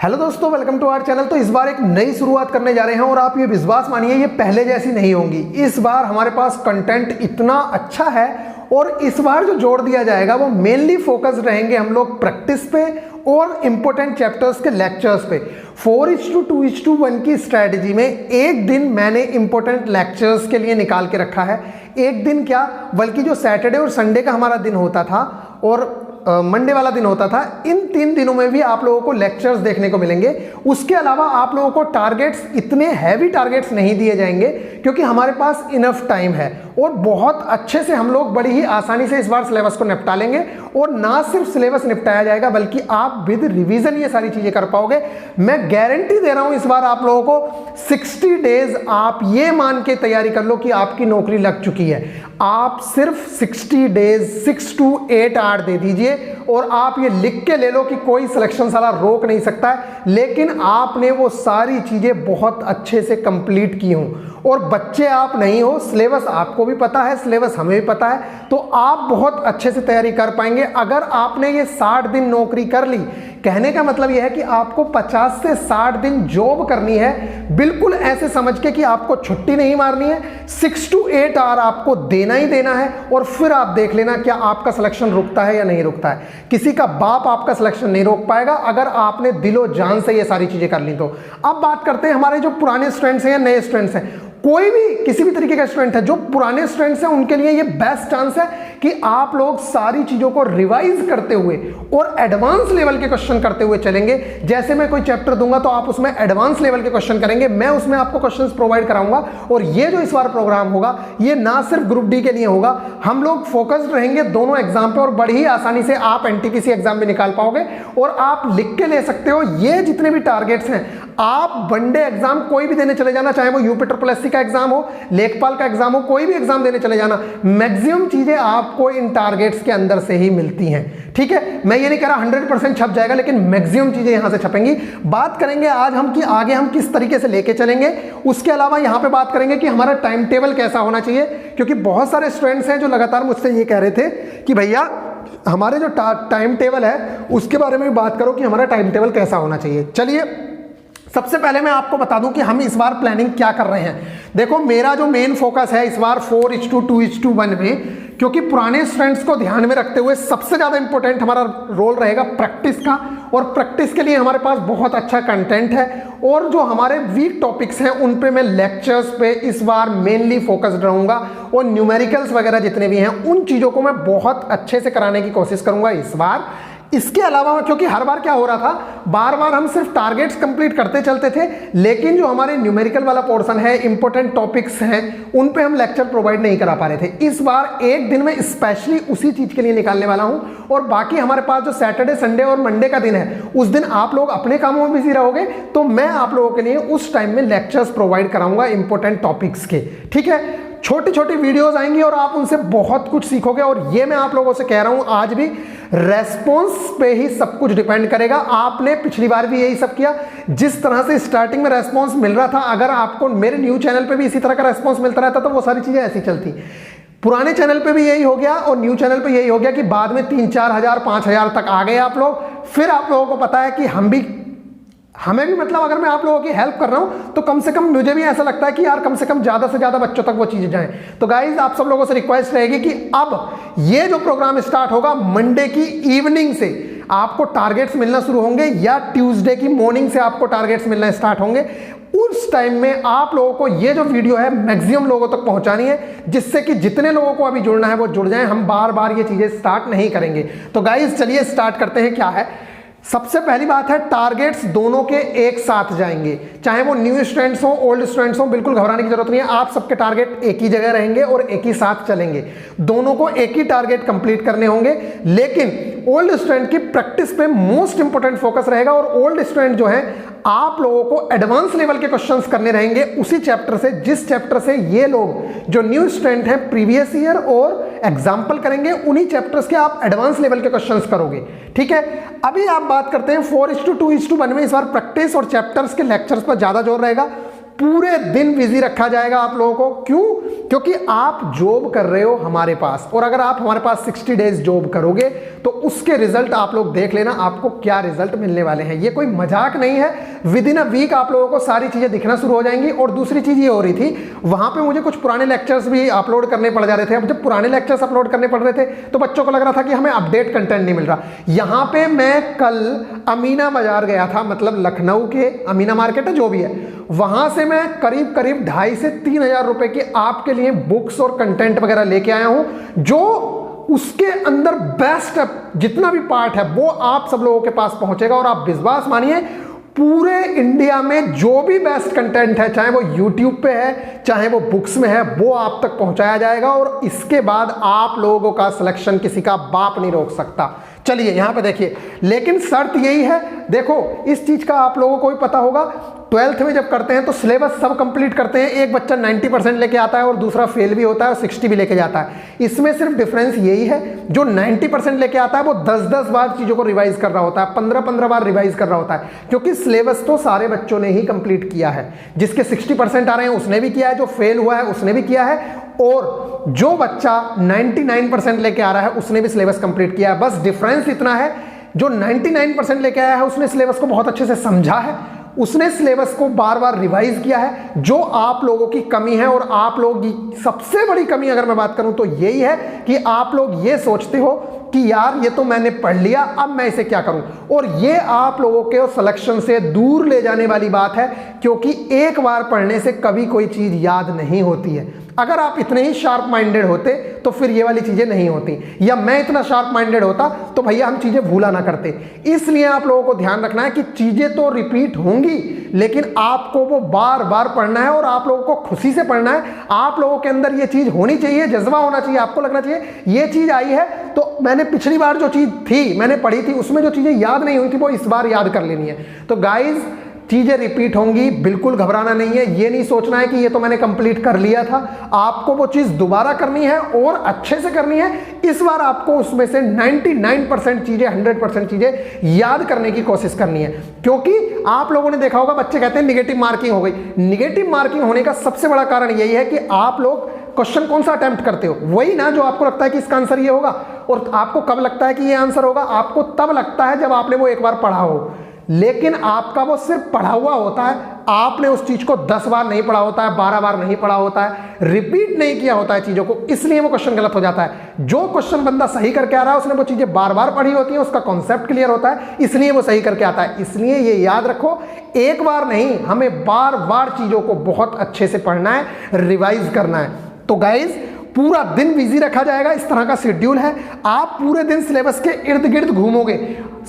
Hello दोस्तों, welcome to our channel. तो इस बार एक नई शुरुआत करने जा रहे हैं और आप ये विश्वास मानिए ये पहले जैसी नहीं होंगी। इस बार हमारे पास कंटेंट इतना अच्छा है और इस बार जो जोड़ दिया जाएगा वो मेनली फोकस रहेंगे हम लोग प्रैक्टिस पे और इंपॉर्टेंट चैप्टर्स के लेक्चर्स पे। 4:2:1 की स्ट्रैटेजी में एक दिन मैंने इंपॉर्टेंट लेक्चर्स के लिए निकाल के रखा है। एक दिन क्या, बल्कि जो सैटरडे और संडे का हमारा दिन होता था और मंडे वाला दिन होता था, इन 3 दिनों में भी आप लोगों को लेक्चर्स देखने को मिलेंगे। उसके अलावा आप लोगों को टारगेट्स, इतने हैवी टारगेट्स नहीं दिए जाएंगे क्योंकि हमारे पास इनफ टाइम है और बहुत अच्छे से हम लोग बड़ी ही आसानी से इस बार सिलेबस को निपटा लेंगे। और ना सिर्फ सिलेबस निपटाया जाएगा बल्कि आप विद रिवीजन ये सारी चीजें कर पाओगे। मैं गारंटी दे रहा हूं इस बार आप लोगों को 60 डेज आप ये मान के तैयारी कर लो कि आपकी नौकरी लग चुकी है। आप सिर्फ 60 डेज 6 to 8 आवर दे दीजिए और आप ये लिख के ले लो कि कोई सिलेक्शन साला रोक नहीं सकता है, लेकिन आपने वो सारी चीजें बहुत अच्छे से कंप्लीट की हों। और बच्चे आप नहीं हो, सिलेबस आपको भी पता है, सिलेबस हमें भी पता है, तो आप बहुत अच्छे से तैयारी कर पाएंगे। अगर आपने ये 60 दिन नौकरी कर ली, कहने का मतलब यह है कि आपको 50 से 60 दिन जॉब करनी है, बिल्कुल ऐसे समझ के कि आपको छुट्टी नहीं मारनी है। 6 to 8 आवर आपको देना ही देना है और फिर आप देख लेना क्या आपका सिलेक्शन रुकता है या नहीं रुकता है। किसी का बाप आपका सिलेक्शन नहीं रोक पाएगा अगर आपने दिलो जान से ये सारी चीजें कर ली तो। अब बात करते हैं हमारे जो पुराने स्टूडेंट्स हैं या नए स्टूडेंट्स हैं। कोई भी किसी भी तरीके का स्टूडेंट है, जो पुराने स्टूडेंट्स हैं उनके लिए ये बेस्ट चांस है कि आप लोग सारी चीजों को रिवाइज करते हुए और एडवांस लेवल के क्वेश्चन करते हुए चलेंगे। जैसे मैं कोई चैप्टर दूंगा तो आप उसमें एडवांस लेवल के क्वेश्चन करेंगे, मैं उसमें आपको क्वेश्चंस प्रोवाइड कराऊंगा। और ये जो इस बार प्रोग्राम होगा ये ना सिर्फ ग्रुप डी के लिए होगा, हम लोग फोकस्ड रहेंगे दोनों एग्जाम पे और बड़ी ही आसानी से आप एनटीपीसी एग्जाम में निकाल पाओगे और आप लिख के ले सकते हो। ये जितने भी टारगेट्स हैं, आप वनडे एग्जाम कोई भी देने चले जाना, चाहे वो यूपी का एग्जाम हो, लेखपाल का एग्जाम हो, कोई भी एग्जाम देने चले जाना, मैक्सिमम चीजें आपको इन टारगेट्स के अंदर से ही मिलती हैं। ठीक है, मैं ये नहीं कह रहा 100% छप जाएगा, लेकिन मैक्सिमम चीजें यहां से छपेंगी। बात करेंगे आज हम कि आगे हम किस तरीके से लेके चलेंगे। उसके अलावा यहां पे बात करेंगे कि हमारा टाइम टेबल कैसा होना चाहिए, क्योंकि बहुत सारे स्टूडेंट्स हैं जो लगातार मुझसे ये कह रहे थे कि भैया हमारे जो टाइम टेबल है उसके बारे में भी बात करो कि हमारा टाइम टेबल कैसा होना चाहिए। चलिए, सबसे पहले मैं आपको बता दूं कि हम इस बार प्लानिंग क्या कर रहे हैं। देखो, मेरा जो मेन फोकस है इस बार 4:2:1 में, क्योंकि पुराने स्टूडेंट्स को ध्यान में रखते हुए सबसे ज्यादा इंपॉर्टेंट हमारा रोल रहेगा प्रैक्टिस का। और प्रैक्टिस के लिए हमारे पास बहुत अच्छा कंटेंट है और जो हमारे वीक टॉपिक्स हैं उन पे मैं लेक्चर्स पे इस बार मेनली फोकस्ड रहूंगा और न्यूमेरिकल्स वगैरह जितने भी हैं उन चीजों को मैं बहुत अच्छे से कराने की कोशिश करूंगा इस बार। इसके अलावा, क्योंकि हर बार क्या हो रहा था, बार बार हम सिर्फ टारगेट्स कंप्लीट करते चलते थे, लेकिन जो हमारे न्यूमेरिकल वाला पोर्शन है, इंपॉर्टेंट टॉपिक्स हैं, उन पे हम लेक्चर प्रोवाइड नहीं करा पा रहे थे। इस बार एक दिन में स्पेशली उसी चीज के लिए निकालने वाला हूं और बाकी हमारे पास जो सैटरडे, संडे और मंडे का दिन है उस दिन आप लोग अपने कामों में बिजी रहोगे, तो मैं आप लोगों के लिए उस टाइम में लेक्चर्स प्रोवाइड कराऊंगा इंपॉर्टेंट टॉपिक्स के। ठीक है, छोटी छोटी वीडियोस आएंगी और आप उनसे बहुत कुछ सीखोगे। और ये मैं आप लोगों से कह रहा हूं आज भी, रेस्पॉन्स पे ही सब कुछ डिपेंड करेगा। आपने पिछली बार भी यही सब किया, जिस तरह से स्टार्टिंग में रेस्पॉन्स मिल रहा था, अगर आपको मेरे न्यू चैनल पे भी इसी तरह का रेस्पॉन्स मिलता रहता तो वो सारी चीजें ऐसी चलती। पुराने चैनल पे भी यही हो गया और न्यू चैनल पे यही हो गया कि बाद में 3-4 हजार 5 हजार तक आ गए आप लोग। फिर आप लोगों को पता है कि हमें भी, मतलब अगर मैं आप लोगों की हेल्प कर रहा हूं तो कम से कम मुझे भी ऐसा लगता है कि यार कम से कम ज्यादा से ज्यादा बच्चों तक वो चीजें जाएं। तो गाइज, आप सब लोगों से रिक्वेस्ट रहेगी कि अब ये जो प्रोग्राम स्टार्ट होगा मंडे की इवनिंग से आपको टारगेट्स मिलना शुरू होंगे या ट्यूसडे की मॉर्निंग से आपको टारगेट्स मिलना स्टार्ट होंगे। उस टाइम में आप लोगों को ये जो वीडियो है मैक्सिमम लोगों तक पहुंचानी है, जिससे कि जितने लोगों को अभी जुड़ना है वो जुड़ जाएं। हम बार बार ये चीजें स्टार्ट नहीं करेंगे। तो गाइज चलिए स्टार्ट करते हैं। क्या है, सबसे पहली बात है, टारगेट्स दोनों के एक साथ जाएंगे, चाहे वो न्यू स्टूडेंट्स हो, ओल्ड स्टूडेंट्स हो, बिल्कुल घबराने की जरूरत नहीं है। आप सबके टारगेट एक ही जगह रहेंगे और एक ही साथ चलेंगे। दोनों को एक ही टारगेट कंप्लीट करने होंगे, लेकिन ओल्ड स्टूडेंट की प्रैक्टिस पे मोस्ट इंपोर्टेंट फोकस रहेगा। और ओल्ड स्टूडेंट जो है, आप लोगों को एडवांस लेवल के क्वेश्चंस करने रहेंगे उसी चैप्टर से जिस चैप्टर से ये लोग जो न्यू स्टूडेंट हैं प्रीवियस ईयर और एग्जाम्पल करेंगे, उन्हीं चैप्टर्स के आप एडवांस लेवल के क्वेश्चंस करोगे। ठीक है, अभी आप बात करते हैं 4:2:1 में। इस बार प्रैक्टिस और चैप्टर्स के लेक्चर्स पर ज्यादा जोर रहेगा। पूरे दिन बिजी रखा जाएगा आप लोगों को। क्यों? क्योंकि आप जॉब कर रहे हो हमारे पास, और अगर आप हमारे पास 60 डेज जॉब करोगे तो उसके रिजल्ट आप लोग देख लेना, आपको क्या रिजल्ट मिलने वाले हैं। ये कोई मजाक नहीं है, विद इन अ वीक आप लोगों को सारी चीजें दिखना शुरू हो जाएंगी। और दूसरी चीज ये हो रही थी, वहां पे मुझे कुछ पुराने लेक्चर्स भी अपलोड करने पड़ जा रहे थे। अब जब पुराने लेक्चर्स अपलोड करने पड़ रहे थे तो बच्चों को लग रहा था कि हमें अपडेट कंटेंट नहीं मिल रहा। यहां पे मैं कल अमीना बाजार गया था, मतलब लखनऊ के अमीना मार्केट है जो भी है, वहां से मैं करीब करीब 2,500 से 3,000 रुपए की आपके लिए बुक्स और कंटेंट वगैरह लेके आया हूं, जो उसके अंदर बेस्ट जितना भी पार्ट है वो आप सब लोगों के पास पहुंचेगा। और आप विश्वास मानिए, पूरे इंडिया में जो भी बेस्ट कंटेंट है, चाहे वो YouTube पे है चाहे वो बुक्स में है, वो आप तक पहुंचाया जाएगा। और इसके बाद आप लोगों का सिलेक्शन किसी का बाप नहीं रोक सकता। चलिए यहां पे देखिए, लेकिन शर्त यही है, देखो इस चीज का आप लोगों को भी पता होगा, 12th में जब करते हैं तो सिलेबस सब कंप्लीट करते हैं। एक बच्चा 90% लेके आता है और दूसरा फेल भी होता है और 60 भी लेके जाता है। इसमें सिर्फ डिफरेंस यही है, जो 90% लेके आता है वो 10-10 बार चीजों को रिवाइज कर रहा होता है, 15-15 बार रिवाइज कर रहा होता है, क्योंकि सिलेबस तो सारे बच्चों ने ही कंप्लीट किया है। जिसके 60% आ रहे हैं उसने भी किया है, जो फेल हुआ है उसने भी किया है, और जो बच्चा 99% लेके आ रहा है उसने भी सिलेबस कंप्लीट किया है। बस डिफरेंस इतना है, जो 99% लेके आया है उसने सिलेबस को बहुत अच्छे से समझा है, उसने सिलेबस को बार बार रिवाइज किया है। जो आप लोगों की कमी है, और आप लोगों की सबसे बड़ी कमी अगर मैं बात करूं तो यही है कि आप लोग ये सोचते हो कि यार ये तो मैंने पढ़ लिया, अब मैं इसे क्या करूं। और ये आप लोगों के सिलेक्शन से दूर ले जाने वाली बात है, क्योंकि एक बार पढ़ने से कभी कोई चीज याद नहीं होती है। अगर आप इतने ही शार्प माइंडेड होते तो फिर ये वाली चीजें नहीं होती, या मैं इतना शार्प माइंडेड होता तो भैया हम चीजें भूला ना करते। इसलिए आप लोगों को ध्यान रखना है कि चीजें तो रिपीट होंगी, लेकिन आपको वो बार बार पढ़ना है और आप लोगों को खुशी से पढ़ना है। आप लोगों के अंदर ये चीज होनी चाहिए, जज्बा होना चाहिए, आपको लगना चाहिए ये चीज आई है तो मैंने पिछली बार जो चीज थी मैंने पढ़ी थी, उसमें जो चीजें याद नहीं हुई थी वो इस बार याद कर लेनी है। तो गाइज चीजें रिपीट होंगी, बिल्कुल घबराना नहीं है। ये नहीं सोचना है कि ये तो मैंने कंप्लीट कर लिया था, आपको वो चीज दोबारा करनी है और अच्छे से करनी है। इस बार आपको उसमें से 99% चीजें, 100% चीजें याद करने की कोशिश करनी है। क्योंकि आप लोगों ने देखा होगा, बच्चे कहते हैं निगेटिव मार्किंग हो गई। निगेटिव मार्किंग होने का सबसे बड़ा कारण यही है कि आप लोग क्वेश्चन कौन सा अटेम्प्ट करते हो, वही ना जो आपको लगता है कि इसका आंसर ये होगा। और आपको कब लगता है कि ये आंसर होगा? आपको तब लगता है जब आपने वो एक बार पढ़ा हो, लेकिन आपका वो सिर्फ पढ़ा हुआ होता है, आपने उस चीज को 10 बार नहीं पढ़ा होता है, 12 बार नहीं पढ़ा होता है, रिपीट नहीं किया होता है चीजों को, इसलिए वो क्वेश्चन गलत हो जाता है। जो क्वेश्चन बंदा सही करके आ रहा है उसने वो चीजें बार बार पढ़ी होती है, उसका कॉन्सेप्ट क्लियर होता है, इसलिए वो सही करके आता है। इसलिए ये याद रखो, एक बार नहीं, हमें बार बार चीजों को बहुत अच्छे से पढ़ना है, रिवाइज करना है। तो गाइज पूरा दिन बिजी रखा जाएगा, इस तरह का शेड्यूल है। आप पूरे दिन सिलेबस के इर्द गिर्द घूमोगे।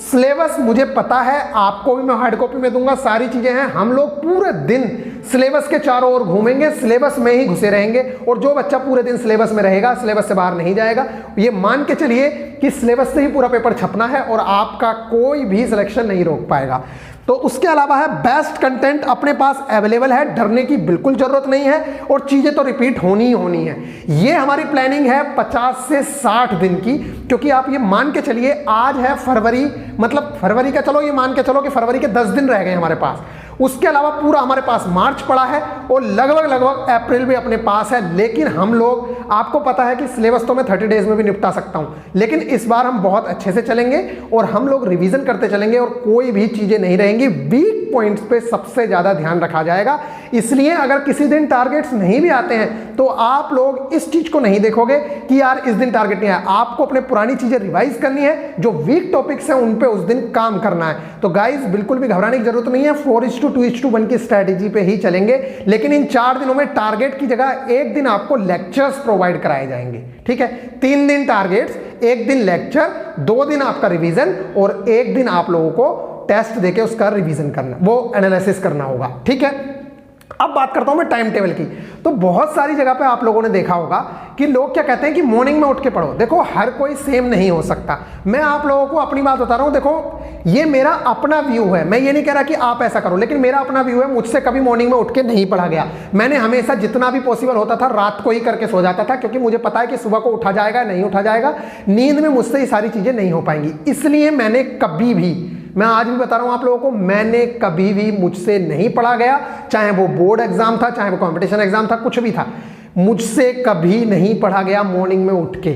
सिलेबस मुझे पता है, आपको भी मैं हार्ड कॉपी में दूंगा, सारी चीजें हैं। हम लोग पूरे दिन सिलेबस के चारों ओर घूमेंगे, सिलेबस में ही घुसे रहेंगे। और जो बच्चा पूरे दिन सिलेबस में रहेगा, सिलेबस से बाहर नहीं जाएगा, ये मान के चलिए कि सिलेबस से ही पूरा पेपर छपना है और आपका कोई भी सिलेक्शन नहीं रोक पाएगा। तो उसके अलावा है, बेस्ट कंटेंट अपने पास अवेलेबल है, डरने की बिल्कुल जरूरत नहीं है, और चीजें तो रिपीट होनी ही होनी है। ये हमारी प्लानिंग है 50 से 60 दिन की, क्योंकि आप ये मान के चलिए आज है फरवरी, मतलब फरवरी का, चलो ये मान के चलो कि फरवरी के 10 दिन रह गए हमारे पास। उसके अलावा पूरा हमारे पास मार्च पड़ा है और लगभग अप्रैल भी अपने पास है। लेकिन हम लोग, आपको पता है कि सिलेबस तो मैं 30 डेज में भी निपटा सकता हूं, लेकिन इस बार हम बहुत अच्छे से चलेंगे और हम लोग रिवीजन करते चलेंगे और कोई भी चीजें नहीं रहेंगी। वीक पॉइंट्स पे सबसे ज्यादा ध्यान रखा जाएगा। इसलिए अगर किसी दिन टारगेट्स नहीं भी आते हैं तो आप लोग इस चीज को नहीं देखोगे कि यार इस दिन टारगेट नहीं आया। आपको अपने पुरानी चीजें रिवाइज करनी है, जो वीक टॉपिक्स हैं उन पे उस दिन काम करना है। तो गाइज बिल्कुल भी घबराने की जरूरत नहीं है, 4:2:1 की स्ट्रेटेजी पे ही चलेंगे। लेकिन इन 4 दिनों में टारगेट की जगह एक दिन आपको लेक्चर्स प्रोवाइड कराए जाएंगे, ठीक है। 3 दिन टारगेट्स, 1 दिन लेक्चर, 2 दिन आपका रिवीजन और 1 दिन आप लोगों को टेस्ट देके उसका रिवीजन करना, वो एनालिसिस करना होगा, ठीक है। अब बात करता हूं मैं टाइम टेबल की। तो बहुत सारी जगह पे आप लोगों ने देखा होगा कि लोग क्या कहते हैं कि मॉर्निंग में उठ के पढ़ो। देखो हर कोई सेम नहीं हो सकता। मैं आप लोगों को अपनी बात बता रहा हूं। देखो ये मेरा अपना व्यू है, मैं ये नहीं कह रहा कि आप ऐसा करो, लेकिन मेरा अपना व्यू है। मुझसे कभी मॉर्निंग में उठ के नहीं पढ़ा गया। मैंने हमेशा जितना भी पॉसिबल होता था रात को ही करके सो जाता था, क्योंकि मुझे पता है कि सुबह को उठा जाएगा, नहीं उठा जाएगा, नींद में मुझसे ये सारी चीजें नहीं हो पाएंगी। इसलिए मैंने कभी भी, मैं आज भी बता रहा हूं आप लोगों को, मैंने कभी भी, मुझसे नहीं पढ़ा गया। चाहे वो बोर्ड एग्जाम था, चाहे वो कंपटीशन एग्जाम था, कुछ भी था, मुझसे कभी नहीं पढ़ा गया मॉर्निंग में उठ के।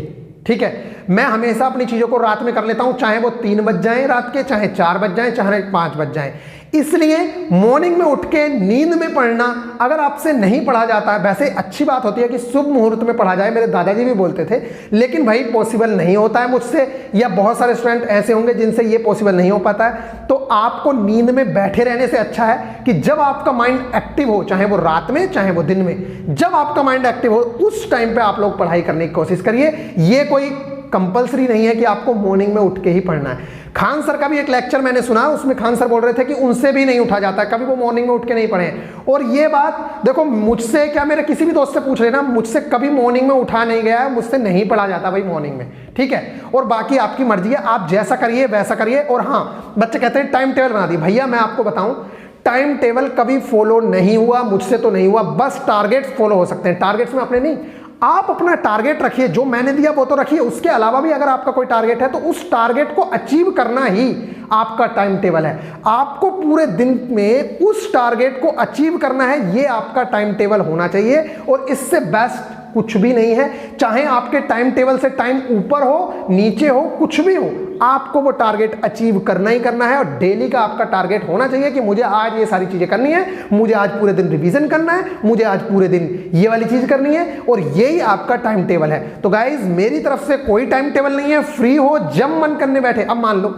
ठीक है। मैं हमेशा अपनी चीजों को रात में कर लेता हूं, चाहे वो 3 बज जाए रात के, चाहे 4 बज जाए, चाहे 5 बज जाए। इसलिए मॉर्निंग में उठ के नींद में पढ़ना अगर आपसे नहीं पढ़ा जाता है, वैसे अच्छी बात होती है कि शुभ मुहूर्त में पढ़ा जाए, मेरे दादाजी भी बोलते थे, लेकिन भाई पॉसिबल नहीं होता है मुझसे, या बहुत सारे स्टूडेंट ऐसे होंगे जिनसे ये पॉसिबल नहीं हो पाता है। तो आपको नींद में बैठे रहने से अच्छा है कि जब आपका माइंड एक्टिव हो, चाहे वो रात में चाहे वो दिन में, जब आपका माइंड एक्टिव हो उस टाइम पे आप लोग पढ़ाई करने की कोशिश करिए। ये कोई कंपलसरी नहीं है कि आपको मॉर्निंग में उठ के ही पढ़ना है। खान सर का भी एक लेक्चर मैंने सुना, उसमें खान सर बोल रहे थे कि उनसे भी नहीं उठा जाता, कभी वो मॉर्निंग में उठ के नहीं पढ़े। और ये बात देखो, मुझसे क्या, मेरे किसी भी दोस्त से पूछ लेना, मुझसे कभी मॉर्निंग में उठा नहीं गया है, मुझसे नहीं पढ़ा जाता भाई मॉर्निंग में, ठीक है। और बाकी आपकी मर्जी है, आप जैसा करिए वैसा करिए। और हाँ, बच्चे कहते हैं टाइम टेबल बना दी, भैया मैं आपको बताऊं, टाइम टेबल कभी फॉलो नहीं हुआ, मुझसे तो नहीं हुआ, बस टारगेट्स फॉलो हो सकते हैं। टारगेट्स में अपने नहीं, आप अपना टारगेट रखिए, जो मैंने दिया वो तो रखिए, उसके अलावा भी अगर आपका कोई टारगेट है तो उस टारगेट को अचीव करना ही आपका टाइम टेबल है। आपको पूरे दिन में उस टारगेट को अचीव करना है, ये आपका टाइम टेबल होना चाहिए। और इससे बेस्ट कुछ भी नहीं है, चाहे आपके टाइम टेबल से टाइम ऊपर हो नीचे हो कुछ भी हो, आपको वो टारगेट अचीव करना ही करना है। और डेली का आपका टारगेट होना चाहिए कि मुझे आज ये सारी चीजें करनी है, मुझे आज पूरे दिन रिवीजन करना है, मुझे आज पूरे दिन ये वाली चीज करनी है, और यही आपका टाइम टेबल है। तो गाइज मेरी तरफ से कोई टाइम टेबल नहीं है, फ्री हो जब मन करने बैठे। अब मान लो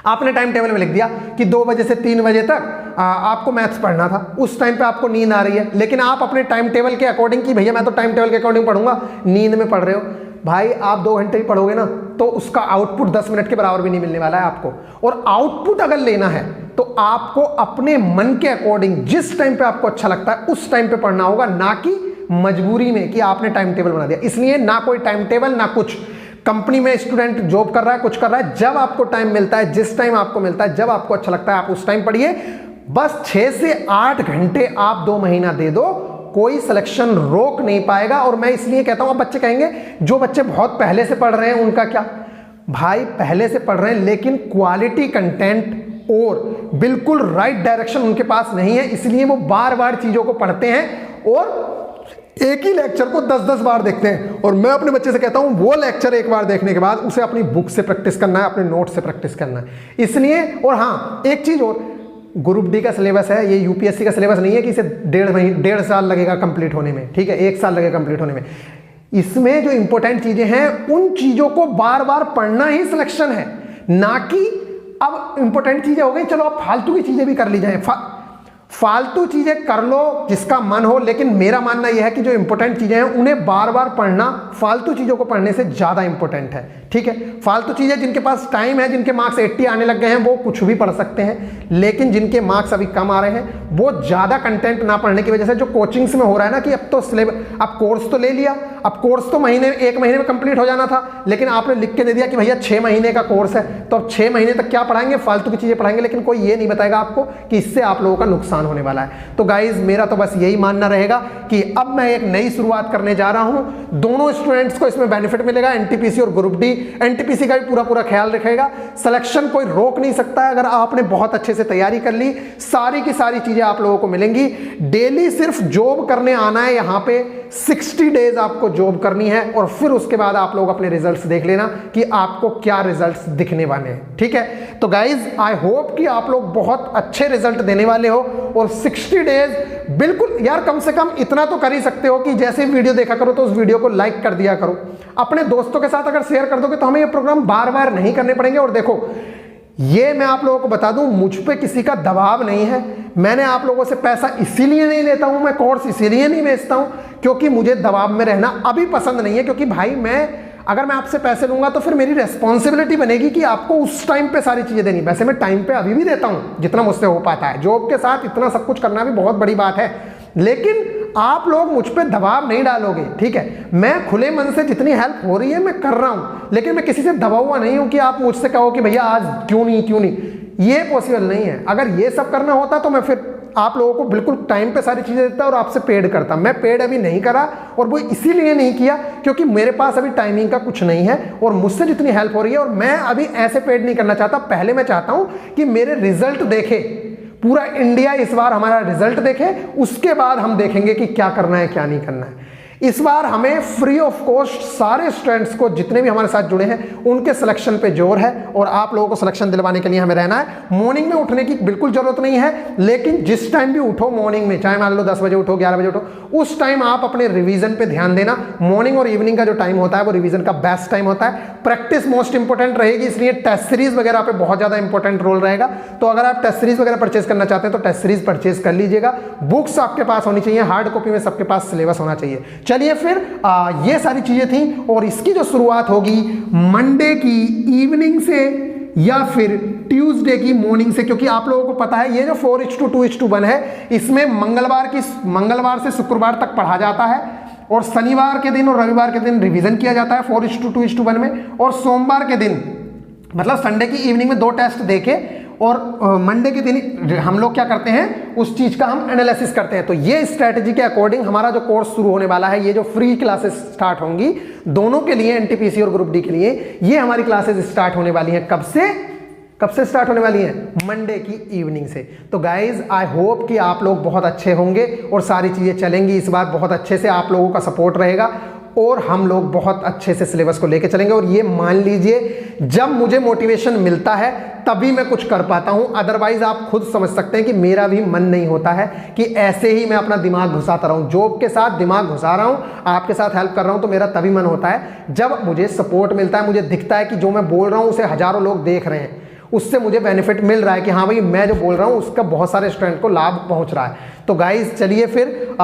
आपने टाइम टेबल में लिख दिया कि 2 बजे से 3 बजे तक आपको मैथ्स पढ़ना था, उस टाइम पे आपको नींद आ रही है, लेकिन आप अपने टाइम टेबल के अकॉर्डिंग कि भैया मैं तो टाइम टेबल के अकॉर्डिंग पढ़ूंगा, नींद में पढ़ रहे हो, भाई आप 2 घंटे ही पढ़ोगे ना तो उसका आउटपुट 10 मिनट के बराबर भी नहीं मिलने वाला है आपको। और आउटपुट अगर लेना है तो आपको अपने मन के अकॉर्डिंग जिस टाइम पे आपको अच्छा लगता है उस टाइम पे पढ़ना होगा, ना कि मजबूरी में कि आपने टाइम टेबल बना दिया। इसलिए ना कोई टाइम टेबल ना कुछ, कंपनी में स्टूडेंट जॉब कर रहा है, कुछ कर रहा है, जब आपको टाइम मिलता है, जिस टाइम आपको मिलता है, जब आपको अच्छा लगता है आप उस टाइम पढ़िए। बस 6 से 8 घंटे आप 2 महीना दे दो, कोई सिलेक्शन रोक नहीं पाएगा। और मैं इसलिए कहता हूं, अब बच्चे कहेंगे जो बच्चे बहुत पहले से पढ़ रहे हैं उनका क्या, भाई पहले से पढ़ रहे हैं लेकिन क्वालिटी कंटेंट और बिल्कुल राइट डायरेक्शन उनके पास नहीं है, इसलिए वो बार बार चीजों को पढ़ते हैं और एक ही लेक्चर को 10-10 बार देखते हैं। और मैं अपने बच्चे से कहता हूं वो लेक्चर एक बार देखने के बाद उसे अपनी बुक से प्रैक्टिस करना है, अपने नोट से प्रैक्टिस करना है, इसलिए। और हाँ एक चीज और, ग्रुप डी का सिलेबस है, ये यूपीएससी का सिलेबस नहीं है कि इसे 1.5 साल लगेगा कंप्लीट होने में, ठीक है, 1 साल लगेगा कंप्लीट होने में। इसमें जो इंपॉर्टेंट चीजें हैं उन चीजों को बार बार पढ़ना ही सिलेक्शन है, ना कि अब इंपॉर्टेंट चीजें हो गई चलो अब फालतू की चीजें भी कर ली जाए। फालतू चीजें कर लो जिसका मन हो, लेकिन मेरा मानना यह है कि जो इंपॉर्टेंट चीजें हैं उन्हें बार बार पढ़ना फालतू चीजों को पढ़ने से ज्यादा इंपॉर्टेंट है, ठीक है। फालतू चीजें जिनके पास टाइम है, जिनके मार्क्स 80 आने लग गए हैं, वो कुछ भी पढ़ सकते हैं, लेकिन जिनके मार्क्स अभी कम आ रहे हैं वो ज्यादा कंटेंट ना पढ़ने की वजह से, जो कोचिंग्स में हो रहा है ना कि अब तो सिलेबस, अब कोर्स तो ले लिया, अब कोर्स तो 1 महीने में कंप्लीट हो जाना था, लेकिन आपने लिख के दे दिया कि भैया 6 महीने का कोर्स है, तो अब 6 महीने तक क्या पढ़ाएंगे, फालतू की चीजें पढ़ाएंगे, लेकिन कोई ये नहीं बताएगा आपको कि इससे आप लोगों का नुकसान होने वाला है। तो गाइज मेरा तो बस यही मानना रहेगा कि अब मैं एक नई शुरुआत करने जा रहा हूं, दोनों स्टूडेंट्स को इसमें बेनिफिट मिलेगा, एनटीपीसी और ग्रुप डी। एनटीपीसी का भी पूरा ख्याल रखेगा, सिलेक्शन कोई रोक नहीं सकता है अगर आपने बहुत अच्छे से तैयारी कर ली, सारी की सारी चीजें आप लोगों को मिलेंगी। डेली सिर्फ जॉब करने आना है, यहां पे 60 डेज आपको जॉब करनी है, और फिर उसके बाद आप लोग अपने रिजल्ट्स देख लेना कि आपको क्या रिजल्ट्स दिखने वाले हैं, ठीक है। तो गाइज आई होप कि आप लोग बहुत अच्छे रिजल्ट देने वाले हो, और 60 डेज बिल्कुल यार, कम से कम इतना तो कर ही सकते हो कि जैसे वीडियो देखा करो तो उस वीडियो को लाइक कर दिया करो, अपने दोस्तों के साथ अगर शेयर कर दोगे तो हमें ये प्रोग्राम बार बार नहीं करने पड़ेंगे। और देखो ये मैं आप लोगों को बता दूं, मुझ पे किसी का दबाव नहीं है, मैंने आप लोगों से पैसा इसीलिए नहीं लेता हूं, मैं कोर्स इसीलिए नहीं बेचता हूं क्योंकि मुझे दबाव में रहना अभी पसंद नहीं है। क्योंकि भाई अगर मैं आपसे पैसे लूंगा तो फिर मेरी रेस्पॉन्सिबिलिटी बनेगी कि आपको उस टाइम पे सारी चीजें देनी। वैसे मैं टाइम पे अभी भी देता हूं जितना मुझसे हो पाता है, जॉब के साथ इतना सब कुछ करना भी बहुत बड़ी बात है, लेकिन आप लोग मुझ पे दबाव नहीं डालोगे, ठीक है। मैं खुले मन से जितनी हेल्प हो रही है मैं कर रहा हूं, लेकिन मैं किसी से दबा हुआ नहीं हूं कि आप मुझसे कहो कि भैया आज क्यों नहीं, ये पॉसिबल नहीं है। अगर ये सब करना होता तो मैं फिर आप लोगों को बिल्कुल टाइम पे सारी चीजें देता और आपसे पेड करता। मैं पेड अभी नहीं करा, और वो इसीलिए नहीं किया क्योंकि मेरे पास अभी टाइमिंग का कुछ नहीं है, और मुझसे जितनी हेल्प हो रही है, और मैं अभी ऐसे पेड नहीं करना चाहता। पहले मैं चाहता हूं कि मेरे रिजल्ट देखे पूरा इंडिया, इस बार हमारा रिजल्ट देखे, उसके बाद हम देखेंगे कि क्या करना है क्या नहीं करना है। इस बार हमें फ्री ऑफ कॉस्ट सारे स्टूडेंट्स को जितने भी हमारे साथ जुड़े हैं उनके सिलेक्शन पे जोर है और आप लोगों को सिलेक्शन दिलवाने के लिए हमें रहना है। मॉर्निंग में उठने की बिल्कुल जरूरत नहीं है, लेकिन जिस टाइम भी उठो मॉर्निंग में, चाहे मान लो 10 बजे उठो 11 बजे उठो, उस टाइम आप अपने रिवीजन पे ध्यान देना। मॉर्निंग और इवनिंग का जो टाइम होता है वो रिवीजन का बेस्ट टाइम होता है। प्रैक्टिस मोस्ट इंपॉर्टेंट रहेगी, इसलिए टेस्ट सीरीज वगैरह पे बहुत ज्यादा इंपॉर्टेंट रोल रहेगा। तो अगर आप टेस्ट सीरीज वगैरह परचेज करना चाहते हैं तो टेस्ट सीरीज परचेज कर लीजिएगा। बुक्स आपके पास होनी चाहिए, हार्ड कॉपी में सबके पास सिलेबस होना चाहिए। चलिए फिर ये सारी चीजें थी और इसकी जो शुरुआत होगी मंडे की इवनिंग से या फिर ट्यूसडे की मॉर्निंग से, क्योंकि आप लोगों को पता है ये जो 4:2:1 है इसमें मंगलवार से शुक्रवार तक पढ़ा जाता है और शनिवार के दिन और रविवार के दिन रिवीजन किया जाता है 4:2:1 में, और सोमवार के दिन मतलब संडे की इवनिंग में 2 टेस्ट देके और मंडे के दिन हम लोग क्या करते हैं उस चीज का हम एनालिसिस करते हैं। तो ये स्ट्रेटजी के अकॉर्डिंग हमारा जो कोर्स शुरू होने वाला है, ये जो फ्री क्लासेस स्टार्ट होंगी दोनों के लिए, एनटीपीसी और ग्रुप डी के लिए, ये हमारी क्लासेस स्टार्ट होने वाली हैं। कब से स्टार्ट होने वाली है? मंडे की इवनिंग से। तो गाइज आई होप कि आप लोग बहुत अच्छे होंगे और सारी चीजें चलेंगी इस बार बहुत अच्छे से, आप लोगों का सपोर्ट रहेगा और हम लोग बहुत अच्छे से सिलेबस को लेके चलेंगे। और ये मान लीजिए जब मुझे मोटिवेशन मिलता है तभी मैं कुछ कर पाता हूं, अदरवाइज आप खुद समझ सकते हैं कि मेरा भी मन नहीं होता है कि ऐसे ही मैं अपना दिमाग घुसाता रहूं। जॉब के साथ दिमाग घुसा रहा हूं, आपके साथ हेल्प कर रहा हूं, तो मेरा तभी मन होता है जब मुझे सपोर्ट मिलता है, मुझे दिखता है कि जो मैं बोल रहा हूं उसे हजारों लोग देख रहे हैं, उससे मुझे बेनिफिट मिल रहा है कि हाँ भाई मैं जो बोल रहा हूँ उसका बहुत सारे स्टूडेंट को लाभ पहुंच रहा है। तो गाइज चलिए फिर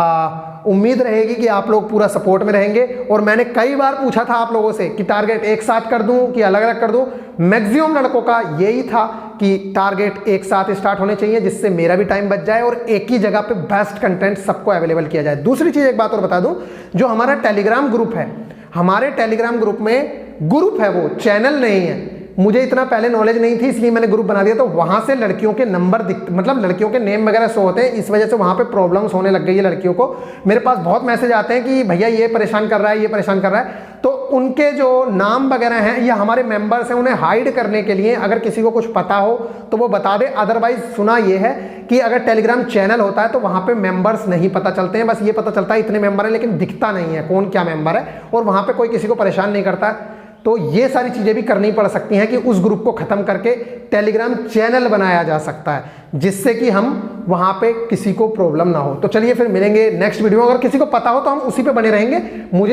उम्मीद रहेगी कि आप लोग पूरा सपोर्ट में रहेंगे। और मैंने कई बार पूछा था आप लोगों से कि टारगेट एक साथ कर दूं कि अलग अलग कर दूं। मैक्सिमम लड़कों का यही था कि टारगेट एक साथ स्टार्ट होने चाहिए जिससे मेरा भी टाइम बच जाए और एक ही जगह पे बेस्ट कंटेंट सबको अवेलेबल किया जाए। दूसरी चीज एक बात और बता दूं, जो हमारा टेलीग्राम ग्रुप है, हमारे टेलीग्राम ग्रुप में ग्रुप है वो चैनल नहीं है। मुझे इतना पहले नॉलेज नहीं थी इसलिए मैंने ग्रुप बना दिया, तो वहां से लड़कियों के नंबर मतलब लड़कियों के नेम वगैरह शो होते हैं, इस वजह से वहां पे प्रॉब्लम्स होने लग गई है लड़कियों को। मेरे पास बहुत मैसेज आते हैं कि भैया ये परेशान कर रहा है, ये परेशान कर रहा है। तो उनके जो नाम वगैरह हैं या हमारे मेंबर्स हैं उन्हें हाइड करने के लिए अगर किसी को कुछ पता हो तो वो बता दे। अदरवाइज सुना ये है कि अगर टेलीग्राम चैनल होता है तो वहां पे मेंबर्स नहीं पता चलते हैं, बस ये पता चलता है इतने मेंबर हैं, लेकिन दिखता नहीं है कौन क्या मेंबर है और वहां पे कोई किसी को परेशान नहीं करता है। तो ये सारी चीजें भी करनी पड़ सकती हैं कि उस ग्रुप को खत्म करके टेलीग्राम चैनल बनाया जा सकता है जिससे कि हम वहां पे किसी को प्रॉब्लम ना हो। तो चलिए फिर मिलेंगे नेक्स्ट वीडियो में। अगर किसी को पता हो तो हम उसी पे बने रहेंगे,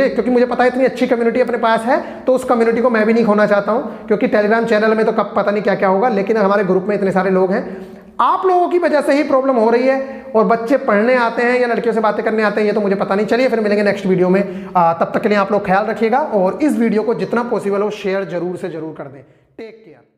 क्योंकि मुझे पता है इतनी अच्छी कम्युनिटी अपने पास है तो उस कम्युनिटी को मैं भी नहीं खोना चाहता हूं, क्योंकि टेलीग्राम चैनल में तो कब पता नहीं क्या क्या होगा, लेकिन हमारे ग्रुप में इतने सारे लोग हैं। आप लोगों की वजह से ही प्रॉब्लम हो रही है और बच्चे पढ़ने आते हैं या लड़कियों से बातें करने आते हैं ये तो मुझे पता नहीं। चलिए फिर मिलेंगे नेक्स्ट वीडियो में, तब तक के लिए आप लोग ख्याल रखिएगा और इस वीडियो को जितना पॉसिबल हो शेयर जरूर से जरूर कर दें। Take care.